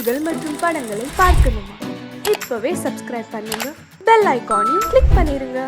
செய்திகள் மற்றும் படங்களை பார்க்கணுமா? இப்பவே சப்ஸ்கிரைப் பண்ணுங்க, பெல் ஐகானையும் கிளிக் பண்ணிருங்க.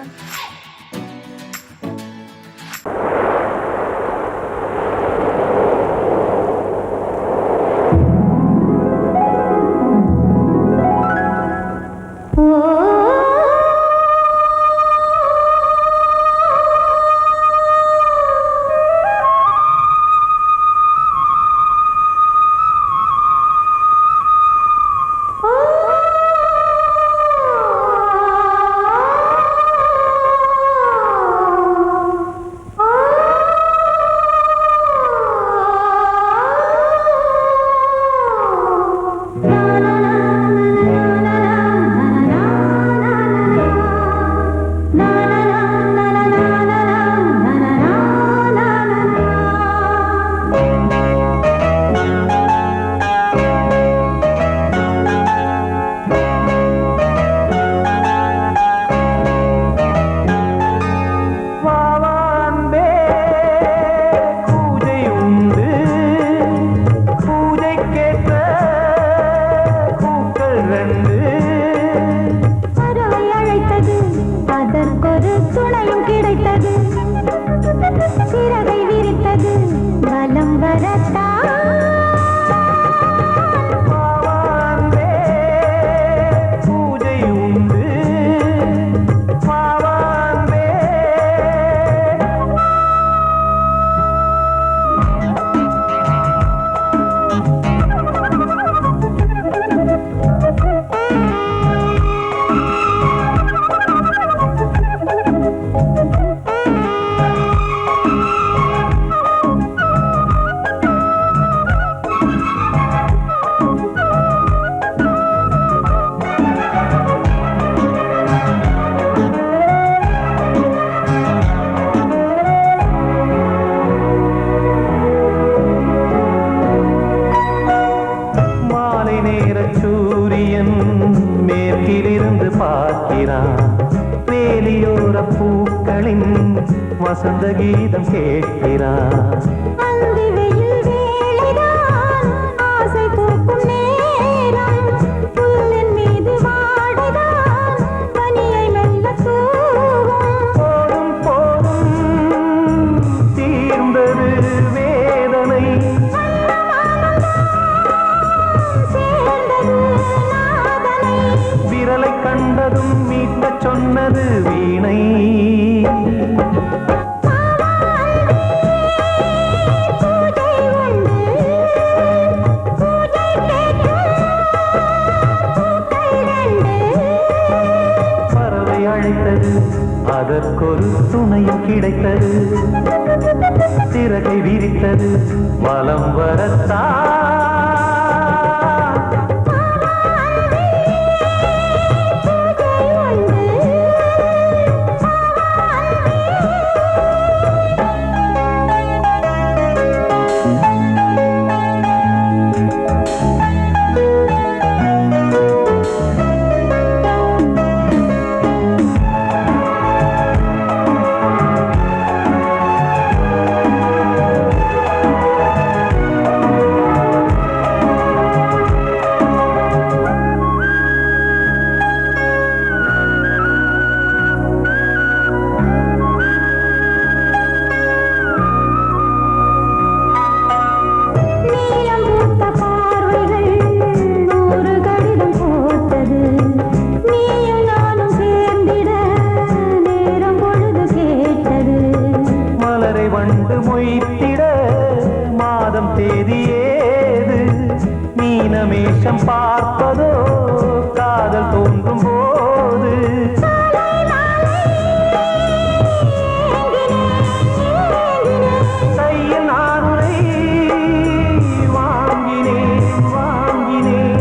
மேற்கிலிருந்து பார்க்கிறான், வேலியோர பூக்களின் வசந்த கீதம் கேட்கிறான். கண்டதும் மீட்ட சொன்னது வீணை. பறவை அழைத்தது, அதற்கொரு துணையும் கிடைத்தது. சிறகை விரித்தது, வலம் வரத்தான். வண்டு மொய்த்திட மாதம் தேதியேது, மீனமேஷம் பார்ப்பதோ காதல் தோன்றும் போது. கையில் நானுரை வாங்கினேன் வாங்கினேன்.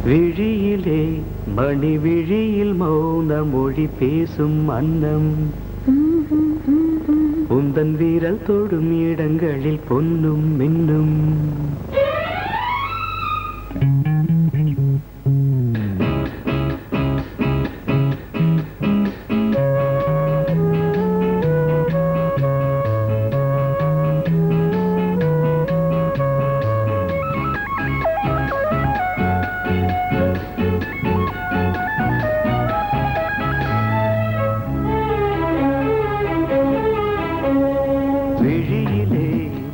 விழியிலே மணி விழியில் மௌன மொழி பேசும் அன்னம் உந்தன் வீரல் தொடும் இடங்களில் பொன்னும் மின்னும்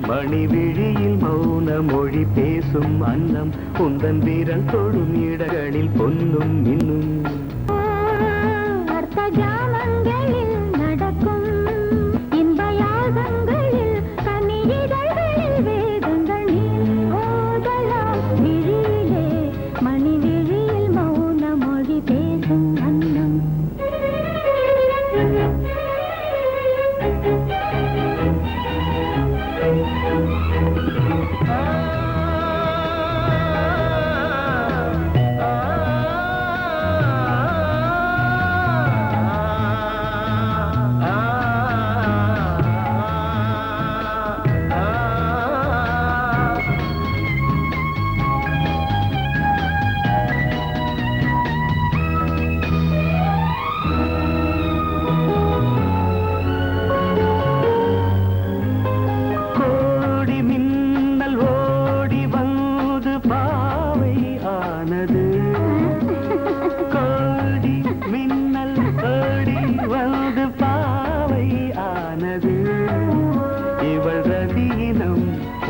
மணி விழியில் மௌன மொழி பேசும் அன்னம் உந்தன் வீரல் தொடும் இடங்களில் பொன்னும் மின்னும் அர்த்த ஜாமங்களில் நடக்கும் இன்ப யாகங்களில் கனியிதழ்களில் வேதங்கள் நீ ஓதலாம் விழியிலே மணி விழியில் மௌன மொழி பேசும் அன்னம்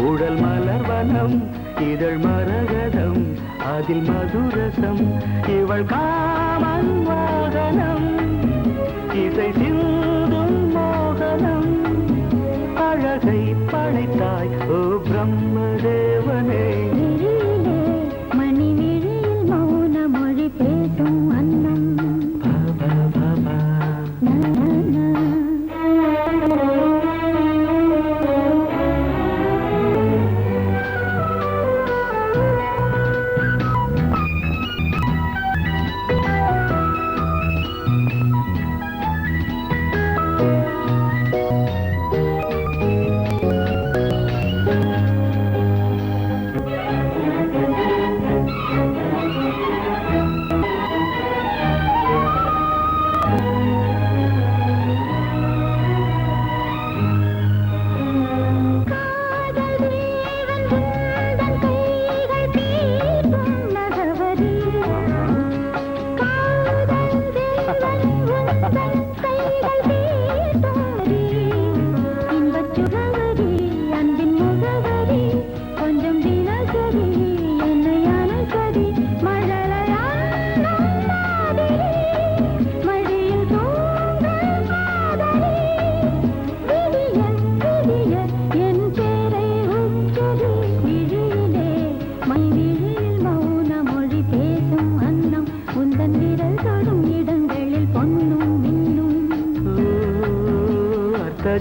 உடல் மலர்வனம் இதழ் மரகதம் அதில் மதுரசம் இவள் காமன் வாகனம் இசை சிந்தும் மோகனம் அழகை படைத்தாய் ஓ பிரம்மதேவனே மணி விழியில் மௌன மொழி பேசும் அன்னம்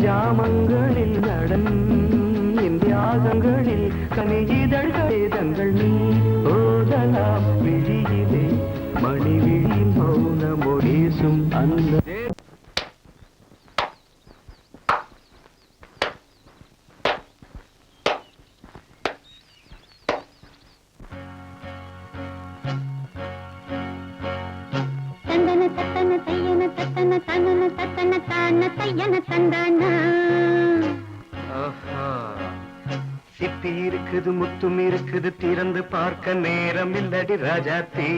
ஜாமங்களில் நடன் இந்தியாகங்களில் கனியிதழ் வேதங்கள் நீ ஓதலாம் விழியிலே மணி விழியில் மௌன மொழிசும் அந்த சிப்பி இருக்குது முத்தும் இருக்குது திறந்து பார்க்க நேரம் இல்லடி ராஜாத்தே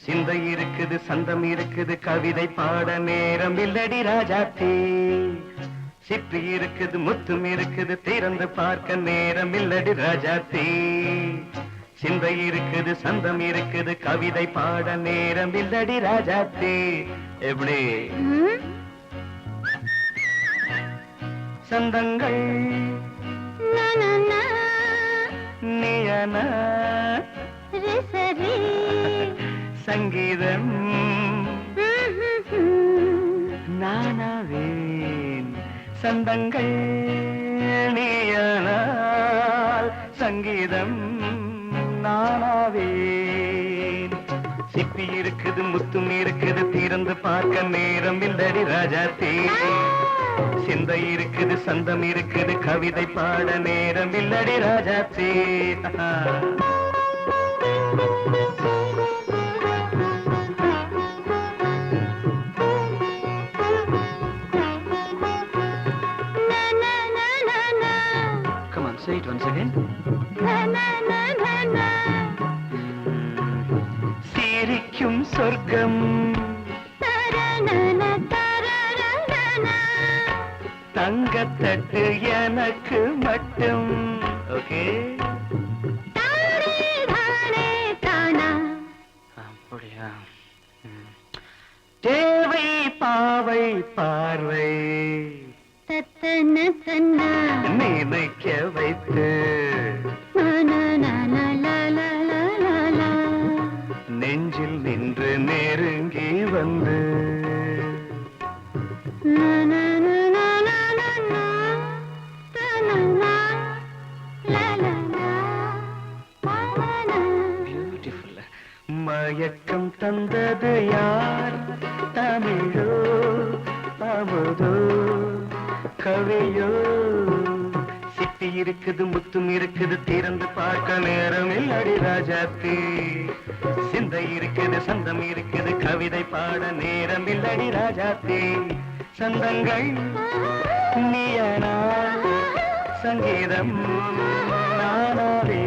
சிந்தை இருக்குது சந்தம் இருக்குது கவிதை பாட நேரம் இல்லடி ராஜாத்தே சிப்பி இருக்குது முத்தும் இருக்குது திறந்து பார்க்க நேரம் இல்லடி ராஜாத்தே சிந்தை இருக்குது சந்தம் இருக்குது கவிதை பாட நேரம் இல்லடி ராஜாத்தே எப்படி சந்தங்கள் நீயன சங்கீதம் நானாவேன் சந்தங்கள் நீயானால் சங்கீதம் நானாவேன். சிப்பி இருக்குது, முத்தும் இருக்குது, திறந்து பார்க்க நேரம் இல்லடி ராஜாத்தே. சிந்தை இருக்குது, சந்தம் இருக்குது, கவிதை பாட நேரம் இல்லடி ராஜாத்தே. Come on, say it once again. சிரிக்கும் சொர்க்கம் தங்கத்தட்டு எனக்கு மட்டும். ஓகே, அப்படியா? தேவை பாவை பார்வை நினைக்க வைத்து நெஞ்சில் நின்று நெருங்கி வந்து மயக்கம் தந்தது யார்? தமிழோ அமுதோ கவியோ? சிப்பி இருக்குது, முத்தும் இருக்குது, திறந்து பார்க்க நேரம் இல்லடி ராஜாத்தி. சிந்தை இருக்குது, சந்தம் இருக்குது, கவிதை பாட நேரம் இல்லடி ராஜாத்தி. சந்தங்கள் நீயனா, சங்கீதம் நானாவே.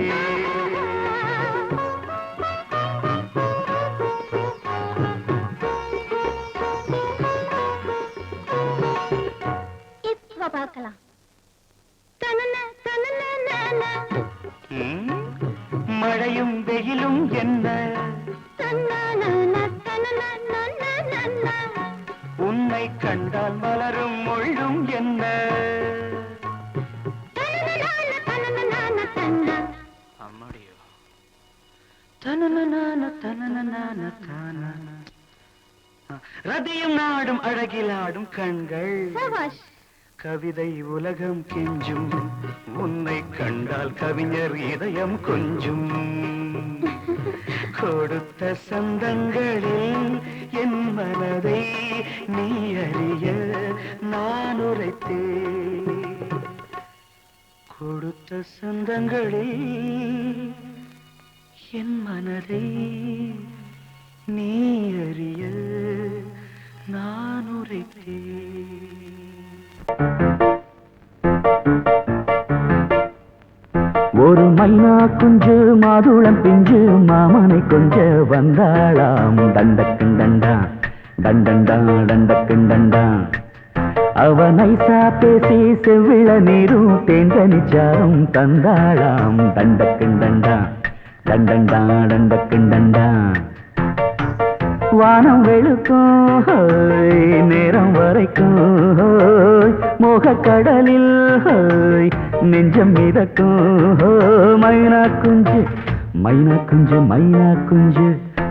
பார்க்கலாம். மழையும் வெயிலும் என்ன, உன்னை கண்டால் மலரும் முள்ளும் என்ன. அம்மாடியோ ரதியும் நாடும் அழகிலாடும் கண்கள், கவிதை உலகம் கெஞ்சும், உன்னை கண்டால் கவிஞர் இதயம் கொஞ்சும். கொடுத்த சந்தங்களில் என் மனதை நீ அறிய நான் உரைத்தேன். கொடுத்த சந்தங்களில் என் மனதை நீ அறிய நான் உரைத்தேன். ஒரு மைனா குஞ்சு மாதுளம் பிஞ்சு மாமனை கொஞ்ச வந்தாளாம். தண்டக்குண்டண்டா டண்டண்டா டண்டக்குண்டண்டா. அவ நைசா பேசி செவ்விள நீரும் தேங்கனிச்சாரும் தந்தாளாம். தண்டக்குண்டண்டா டண்டண்டா டண்டக்குண்டண்டா. வானம் வெளுக்கும் நேரம் வரைக்கும் மோகக்கடலில் நெஞ்சம் மிதக்கும். மைனா குஞ்சு மைனா குஞ்சு மைனா குஞ்சு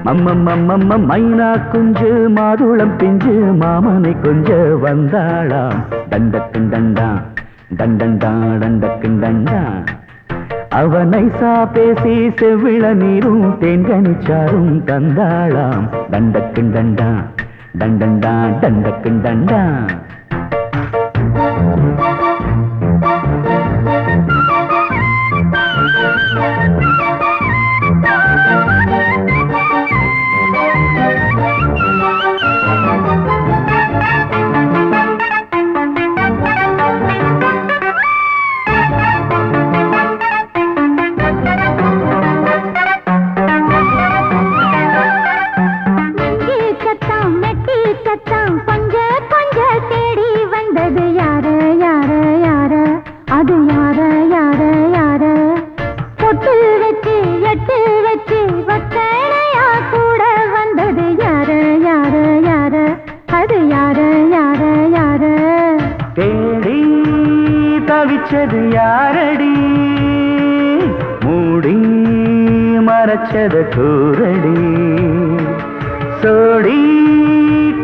மம்மம்மம்மம்ம மைனா குஞ்சு மாதுளம் பிஞ்சு மாமனை கொஞ்ச வந்தாளாம். தண்டக்குண்டண்டா டண்டண்டா டண்டக்குண்டண்டா. அவ நைசா பேசி செவ்விள நீரும் தேன்கனிச்சாரும் தந்தாளாம். தண்டக்குண்டண்டா டண்டண்டா டண்டக்குண்டண்டா. தவிச்சது யாரடி மூடி மறைச்சது கூரடி. சோடி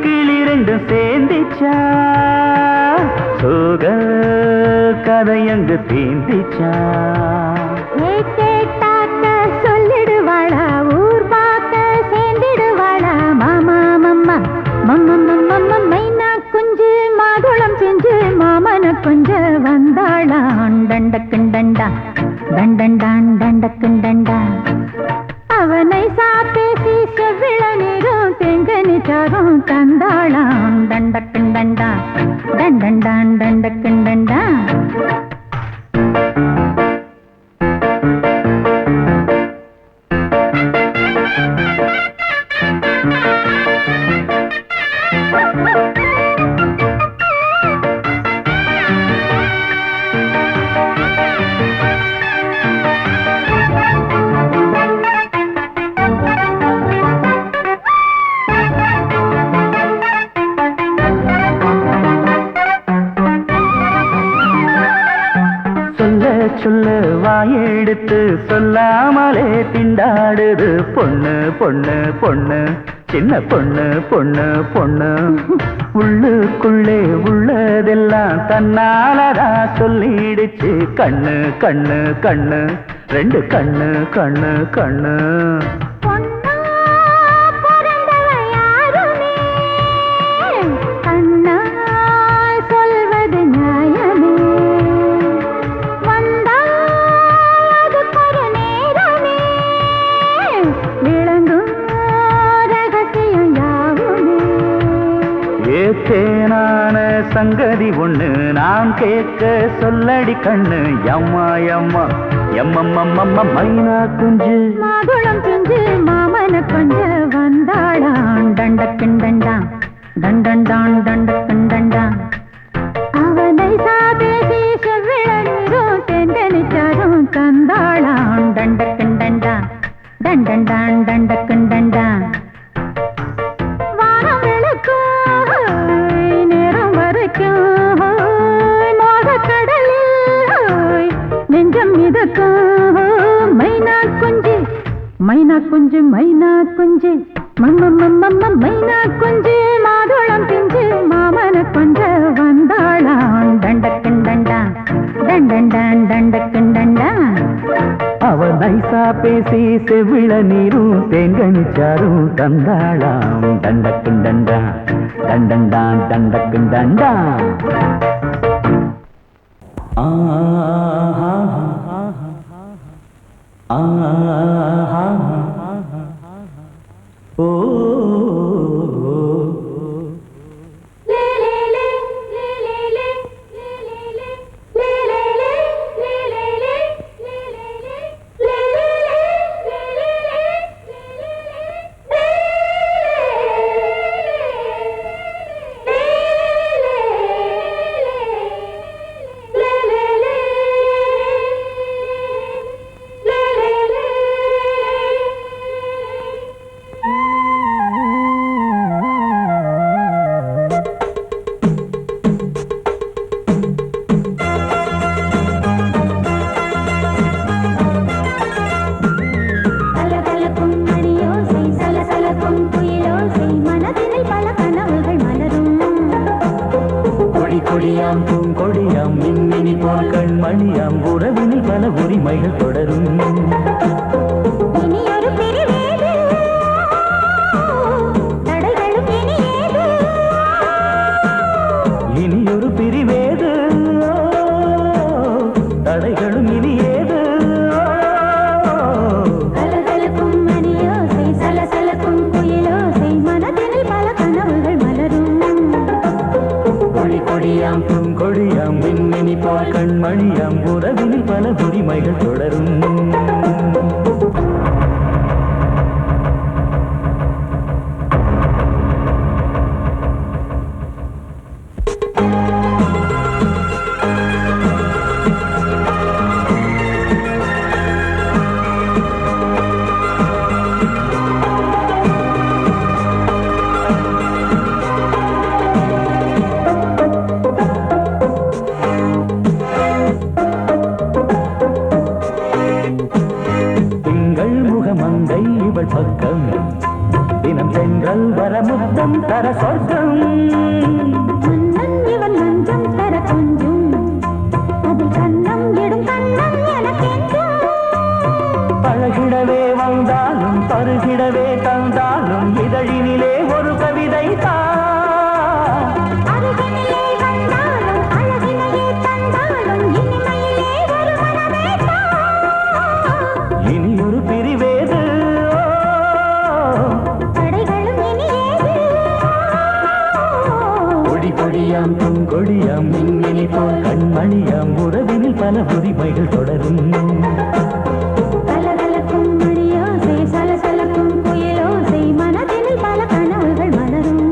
கிளி ரெண்டும் சேர்ந்துச்சா சோக கதை எங்கு தீந்திச்சா கேட்டாக்க சொல்லிடுவாளா ஊர் பார்க்க சேர்ந்திடுவாளா மாமா மம்மா மம்ம மைனா குஞ்சு மாதுளம் செஞ்சு மாமன கொஞ்ச வந்தாளா டண்டக்குண்டண்டா டண்டண்டான் டண்டக்குண்டண்டா அவனை சாப்பேசி செவ்விள நீரும் தெங்கனி சாரும் தந்தாளாம் டண்டக்குண்டண்டா டண்டண்டான் டண்டக்குண்டண்டா சொல்ல வாயெடுத்து சொல்லாமலே திண்டாடுது பொண்ணு பொண்ணு பொண்ணு சின்ன பொண்ணு பொண்ணு பொண்ணு உள்ளுக்குள்ளே உள்ளதெல்லாம் தன்னாலதா சொல்லிடுச்சு கண்ணு கண்ணு கண்ணு ரெண்டு கண்ணு கண்ணு கண்ணு தேனான சங்கதி ஒண்ணு நான் கேட்க சொல்லடி கண்ணு எம்மா எம்மா எம்மம்மம்மம்ம மைனா குஞ்சு மாதுளம் குஞ்சு மாமன கொஞ்ச வந்தாளான் டண்டக்குண்டண்டா டண்டண்டான் டண்டக்குண்டண்டா அவனை சாபேசி செவ்விள நீரும் தெண்டனிச்சாரும் தந்தாளான் டண்டக்குண்டண்டா டண்டண்டான் டண்டக்குண்டண்டா வானம் விளக்கும் நெஞ்சம் மிதக்கும் மைனா குஞ்சு மைனா குஞ்சு மைனா குஞ்சு மம்மம்மம்மம்ம மைனா குஞ்சு மாதுளம் பிஞ்சு மாமன கொஞ்ச வந்தாளான் டண்டக்குண்டண்டா டண்டண்டான் டண்டக்குண்டண்டா அவ நைசா பேசி செவ்விள நீரும் தேங்கனிச்சாரும் தந்தாளாம் தண்டக்குண்டண்டா தண்டண்டான் தண்டக்குண்டண்டா ஓ கொடியாம் பூங்கொடியாம் மின்மினி போல் கண்மணியாம் உறவினில் பல உரிமைகள் தொடரும் இனியொரு பிரிவேது தடைகளும் இனியேது கொடியாம் பூங்கொடியாம் மின்மினி போல் கண்மணியாம் உறவினில் பல உரிமைகள் தொடரும் பக்கம் தினம் சென்றல் வரமுத்தம் தர சொர்க்கம் இவன் லஞ்சம் தர கொஞ்சம் அதில் பூங்கொடியாம் மின்மினி போல் கண்மணியாம் உறவினில் பல உரிமைகள் தொடரும் கலகலக்கும் மணியோசை சலசலக்கும் குயிலோசை மனதினில் பல கனவுகள் மலரும்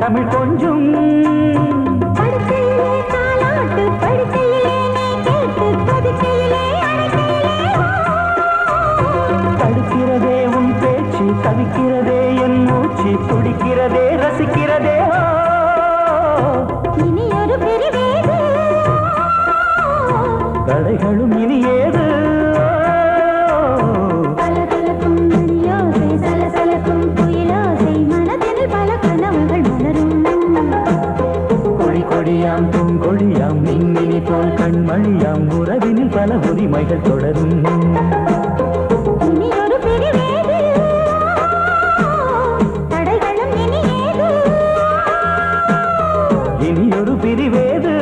தமிழ் கொஞ்சம் படுக்கையிலே தாலாட்டு படுக்கையிலே நீ கேட்டு கொதிக்கையிலே தடுக்கிறதே உன் பேச்சு தவிக்கிறதே என் மூச்சு துடிக்கிறதே ரசிக்கிறதே இனி ஒரு பிரிவேது கடைகளும் இனி ஏது கலகலக்கும் மணியோசை சலசலக்கும் குயிலோசை மனதில் பல கனவுகள் மலரும் கொடி கொடியாம் பூங்கொடியாம் மின்மினி போல் கண்மணியாம் உறவினில் பல உரிமைகள் தொடரும் இனி ஒரு பிரிவேது தடைகளும் இனி ஏது இனி ஒரு பிரிவேது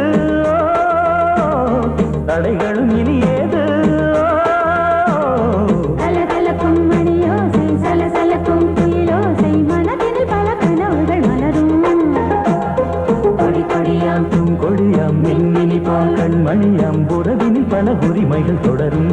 தடைகளும் இனி ஏது கலகலக்கும் மணியோசை சலசலக்கும் குயிலோசை மனதில் பல கனவுகள் மலரும் கொடி கொடியாம் பூங்கொடியாம் மின்மினி போல் கண்மணியாம் உறவினில் பல உரிமைகள் தொடரும்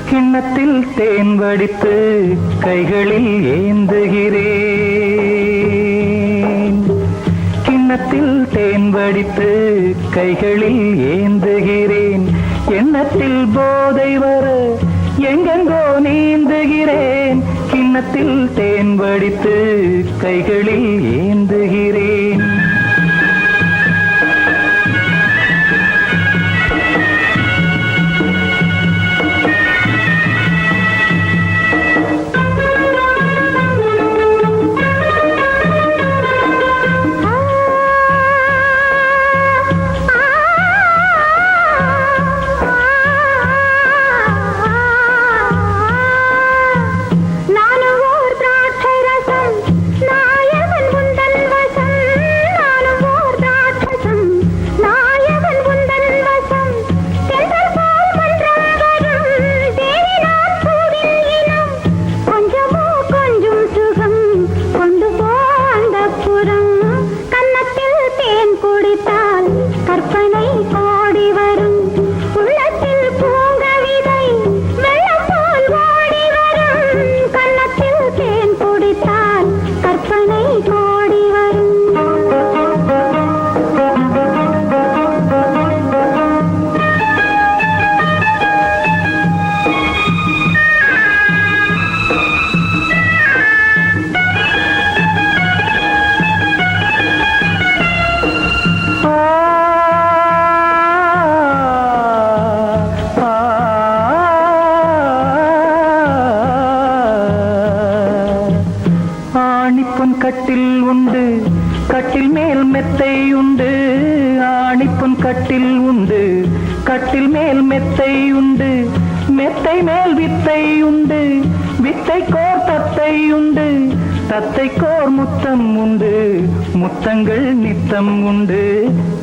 கிண்ணத்தில் தேன் வடித்து கைகளில் ஏந்துகிறேன் கிண்ணத்தில் தேன் வடித்து கைகளில் ஏந்துகிறேன் எண்ணத்தில் போதை வர எங்கெங்கோ நீந்துகிறேன் கிண்ணத்தில் தேன் வடித்து கைகளில் ஏந்துகிறேன் நானும் ஓர் திராட்சை ரசம் நாயகன் முந்தன் வசம் கட்டில் உண்டு, கட்டில் மேல் மெத்தை உண்டு. ஆணிப்பொன் கட்டில் உண்டு, கட்டில் மேல் மெத்தை உண்டு. மெத்தை மேல் வித்தை உண்டு, வித்தை கோர் தத்தை உண்டு. தத்தை கோர் முத்தம் உண்டு, முத்தங்கள் நித்தம் உண்டு.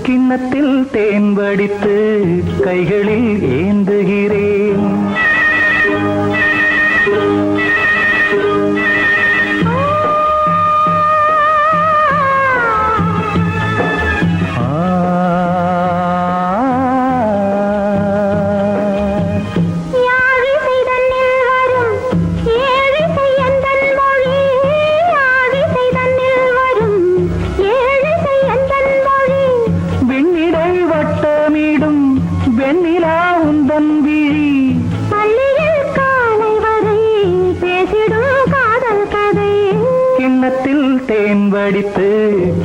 கிண்ணத்தில் தேன் வடித்து கைகளில் ஏந்துகிறேன். தேன் வடித்து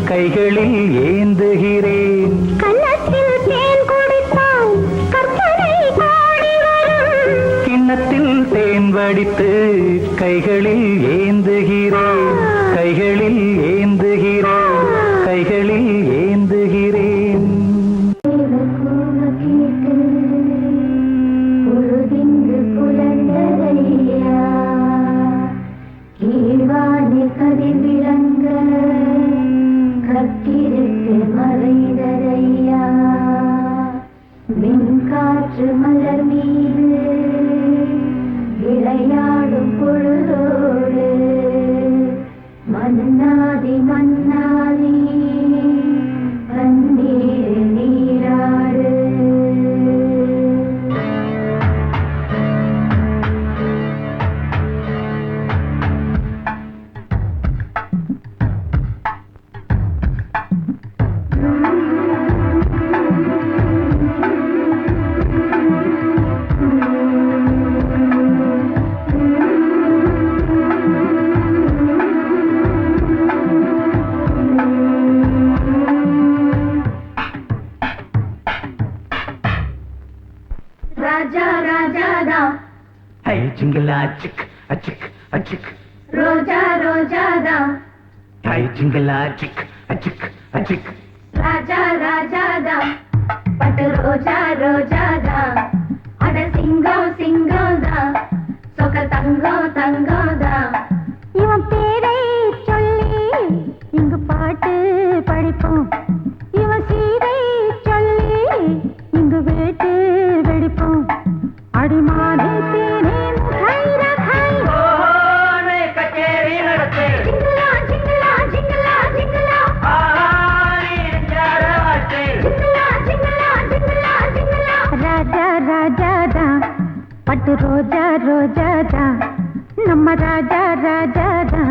கைகளில் ஏந்துகிறேன். கன்னத்தில் தேன் குடித்தால் கற்பனை பாடி வரும். கிண்ணத்தில் தேன் வடித்து கைகளில் ஏந்துகிறேன். கைகளில் ஏந்துகிறேன். கைகளில் ஏந்துகிறேன். பொழுதிங்கு புலந்ததையா கீழ்வானி கதிர் விளங்க கத்திருக்கு மறைதரையா மின்காற்று மலர் மீது விளையாடும் பொழுதோடு மன்னாதி மன்னாதி கண்ணீர் நீராடு. ராஜா ராஜாதா ஹை ஜிங்கலா சிக் அச்சிக் அச்சிக். ரோஜா ரோஜாதா ஹை ஜிங்கலா சிக் அச்சிக் அச்சிக். ராஜா ராஜாதா பட்டு ரோஜா ரோஜாதா அட சிங்கம் சிங்கம்தா சொக்க தங்கம் தங்கம்தா. இவன் பேரை சொல்லி இங்கு பாட்டு படிப்போம். இவன் சீரை சொல்லி இங்கு வேட்டு வெடிப்போம். அடிமானே தேனே முகை ரகை கச்சேரி நடத்து. ஜிங்கலா ஜிங்கலா ஜிங்கலா ஜிங்கலா ஜிங்கலா ஜிங்கலா ஜிங்கலா ஜிங்கலா. ராஜா ராஜாதா பட்டு ரோஜா ரோஜாதா நம்ம ராஜா ராஜாதா.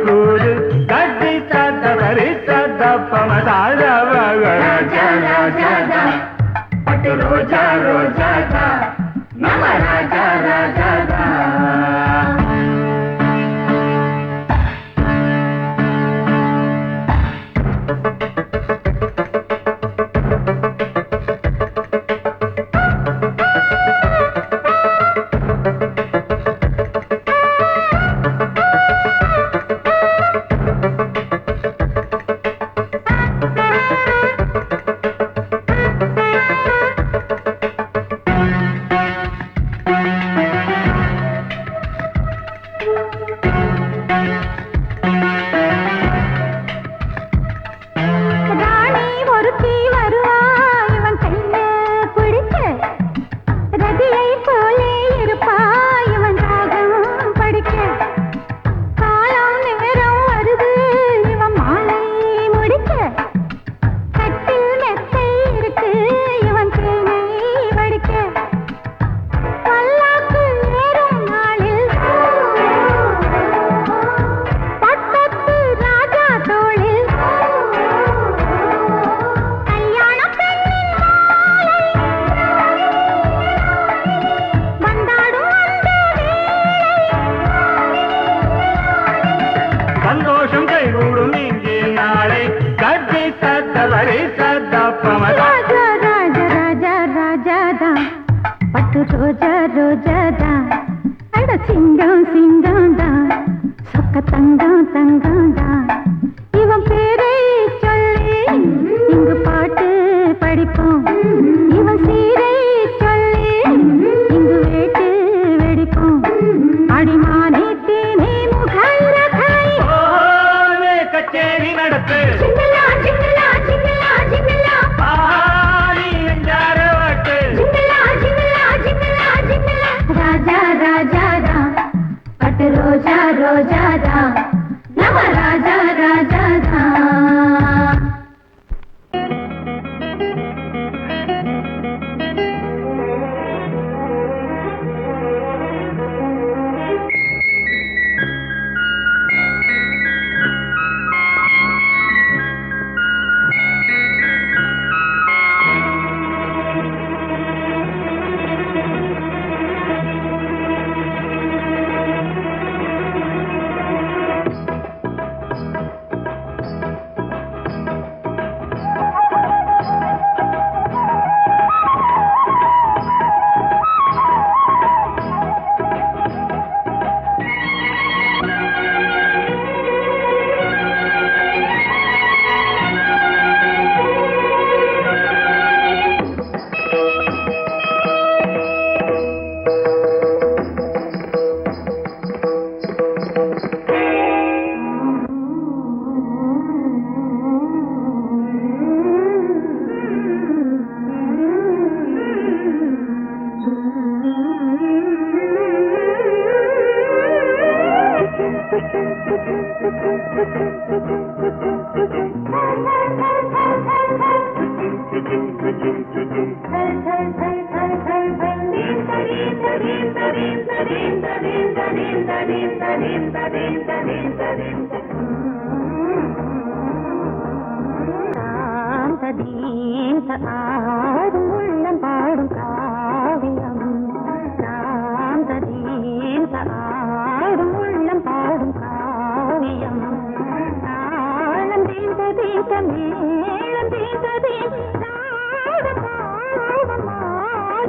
கூடு கட்டி சத்த பரி சத்த ராஜா ராஜா பட்டு ரோஜா ரோஜா நம ராஜா ராஜா. காட்டு ரோஜா ரோஜா தான் அட சிங்கம் சிங்கம் தான் சொக்க தங்கம் தங்கம் தான் இவன் பேரை சொல்லி இங்கு பாட்டு படிப்போம் இவன் சீரை சொல்லி இங்கு வேட்டு வெடிப்போம் அடிமானே தேனே முகர காய் கச்சேரி நடத்து சிங்கலா சிங்கலா சிங்கலா சிங்கலா பாரி எஞ்சார வாட்டு சிங்கலா சிங்கலா சிங்கலா சிங்கலா ராஜா ராஜா ரா பட்டு ரோஜா ரோஜா ரா நவ ராஜா ராஜா ரா ஆடும் உள்ளம் பாடும் காவியம் ஆடும் உள்ளம் பாடும் காவியம் தாளம் தீந்த தீந்த மேளம் தீந்த தீந்த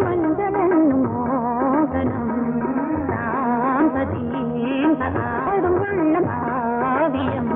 மஞ்சளும் மோகனம் ஆடும் உள்ளம் காவியம்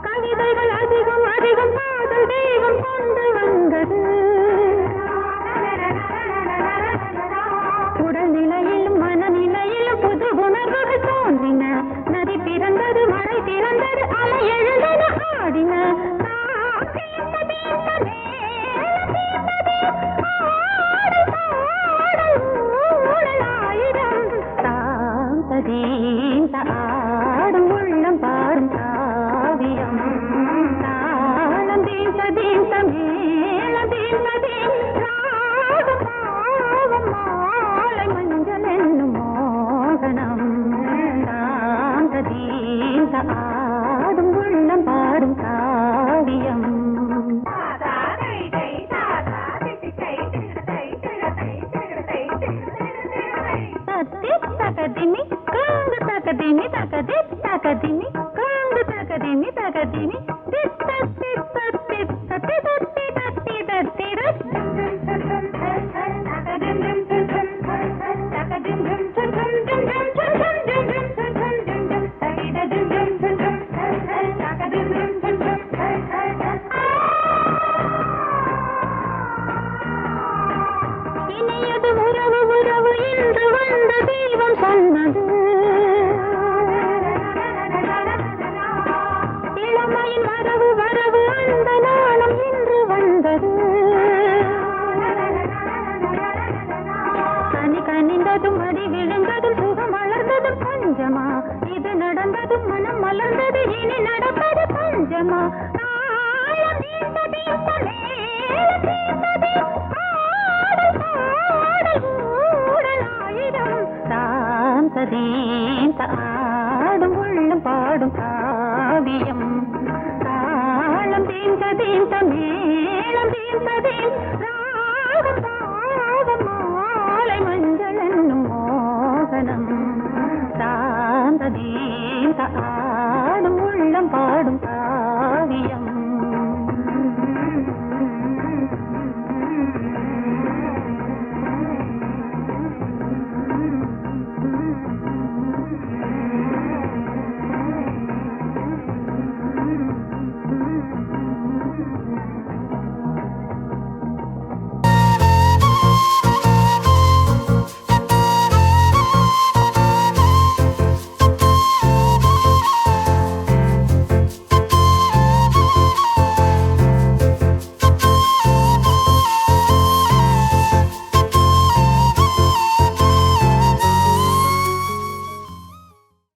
கவிதைகள் அதிகம் அதிகம் காதல் தெய்வம் கொண்டு வந்தது உடல்நிலையிலும் மனநிலையிலும் புது உணர்வுகள் தோன்றின நதி பிறந்தது மழை பிறந்தது அலை எழுந்தன ஆடின ஆடும் உள்ளம் பாடும் காவியம் தாளம் தீந்த தீந்த மேளம் தீந்த தீராடும் பாவம் மாலை மஞ்சள் என்னும் மோகனம் தாந்த தீந்த ஆடும் உள்ளம் பாடும் காவியம் தகதிமி காங்கு தகதிமி தகதி தகதிமி காங்கு தகதிமி தகதிமி தித்த தித்த தித்த தித்தி தத்தி தத்தி இனியது உறவு உறவு இன்று வந்த தெய்வம் சொன்னது இளமையின் வரவு வரவு அந்த நாளம் இன்று வந்தது கனி கனிந்ததும் அடி விழ மலர்ந்தது மனம் மலர்ந்தது இனி நடப்பது பஞ்சமா தாளம் தீர்த்ததே மேளம் தீர்த்ததே பாடல் பாடல் ஊடல் ஆயிரம் சாந்ததேந்த ஆடும் உள்ளம் பாடும் காவியம் தாளம் தீர்த்ததேந்த மேளம் தீர்த்ததே ராகம் பாவம் மாலை மஞ்சள் என்னும் மோகனம் சாந்ததேந்த ஆடும் உள்ளம் பாடும்